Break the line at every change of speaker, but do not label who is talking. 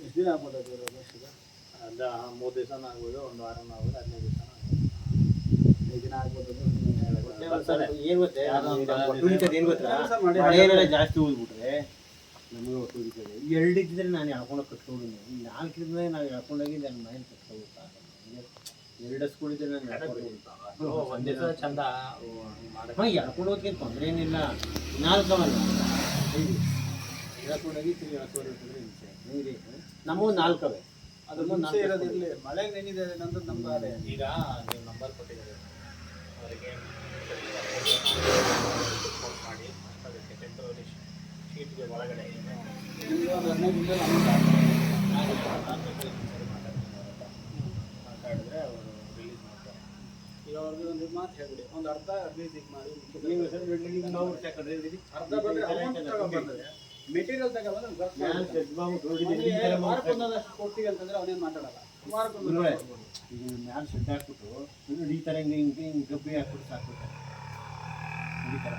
ಎಷ್ಟು ದಿನ ಆಗ್ಬೋದು ಅದು ವರ್ಷದ?
ಅದ 3 ದಿವಸನೂ ಆಗ್ಬೋದು, ಒಂದು ವಾರನೂ ಆಗ್ಬೋದು, 15 ದಿವಸನೂ ಆಗ್ಬೋದು.
5 ದಿನ ಆಗ್ಬೋದು ಅದು.
ಬರ್ತಾರೆ.
ಏನು ಗೊತ್ತೇ,
ಯಾರೋ ಒಂದು
ಒಟ್ಟು ಉಳಿತದೆ ಏನು ಗೊತ್ತಾ,
ಕೆಲಸ ಮಾಡಿ
ಮಳೆಯೆಲ್ಲ ಜಾಸ್ತಿ ಹೋಗ್ಬಿಟ್ರೆ ನಮಗೆ ಒಟ್ಟು ಉಳಿತದೆ. 2 ಇದ್ದರೆ ನಾನು ಹಾಕೊಂಡು ಕಟ್ಕೊಂಡು, 4 ಇದ್ದರೆ ನಾವು ಹಾಕೊಂಡೋಗಿ ನನ್ನ ಮನೇಲಿ ಕಟ್ಕೊಬೇಕಾಗಲ್ಲ. 2 ಸ್ಕೂಲ್ ಇದ್ದರೆ ನಾನು ಹಾಕೊಂಡು
ಒಂದ್ ದಿವಸ ಚಂದ
ಹಾಕೊಂಡು ಹೋಗೋದಕ್ಕೆ ತೊಂದರೆ ಏನಿಲ್ಲ. 4 ಅವಲ್ಲ ಹಾಕೊಂಡೋಗಿ ತಿರುಗಿ ಹಾಕೊಂಡ್ರೆ ನಮ್ಮವು 4 ಅವೆ.
ಅದು ಮುಂಚೆ ಇರೋದಿರಲಿ, ಮಳೆಗೆ ನೆನಿದೆ ನಂತರ ನಮ್ಮ ಗಾಡಿ.
ಈಗ ನೀವು ನಂಬರ್ ಕೊಟ್ಟಿದ್ದೀರಿ ಅವರಿಗೆ ಫೋನ್ ಮಾಡಿ ಅದಕ್ಕೆ ಟೆಂಪ್ರರಿ ಶೀಟ್ಗೆ ಒಳಗಡೆ ಏನೋ
ನಿಮ್ಗೆ ಒಂದು 15 ನಿಮಿಷ
ಮಾತಾಡಿದ್ರೆ ಅವರು ರಿಲೀಸ್ ಮಾಡ್ತಾರೆ.
ಈಗ ಅವ್ರಿಗೆ ಒಂದು ಮಾತು ಹೇಳ್ಬಿಡಿ, ಒಂದು ಅರ್ಧ ರಿಲೀಸ್ ಮಾಡಿ.
ನೀವು ಸರ್ ಬಿಲ್ಡಿಂಗ್ ನಾವು ತಗೊಂಡ್ರೆ
ಅರ್ಧ ಬಂದರೆ ಅಮೌಂಟ್ ತಗೊಂಡ್ಬಂದ್ರೆ ಮೆಟೀರಿಯಲ್ ತಗೊಂಡ್ಬಂದ್ರೆ ವಾರಕ್ಕೊಂದಷ್ಟು ಕೊಡ್ತೀವಿ ಅಂತಂದ್ರೆ ಅವನೇನು ಮಾತಾಡಲ್ಲ. ವಾರಕ್ಕೊಂದು
ಈಗ ಮ್ಯಾಲೆ ಶೆಡ್ ಹಾಕ್ಬಿಟ್ಟು ಈ ಥರ ಹಿಂಗೆ ಗಬ್ಬಿ ಹಾಕ್ಬಿಟ್ಟು ಸಾಕ್ಬಿಡ್ತಾರೆ. ಈ ಥರ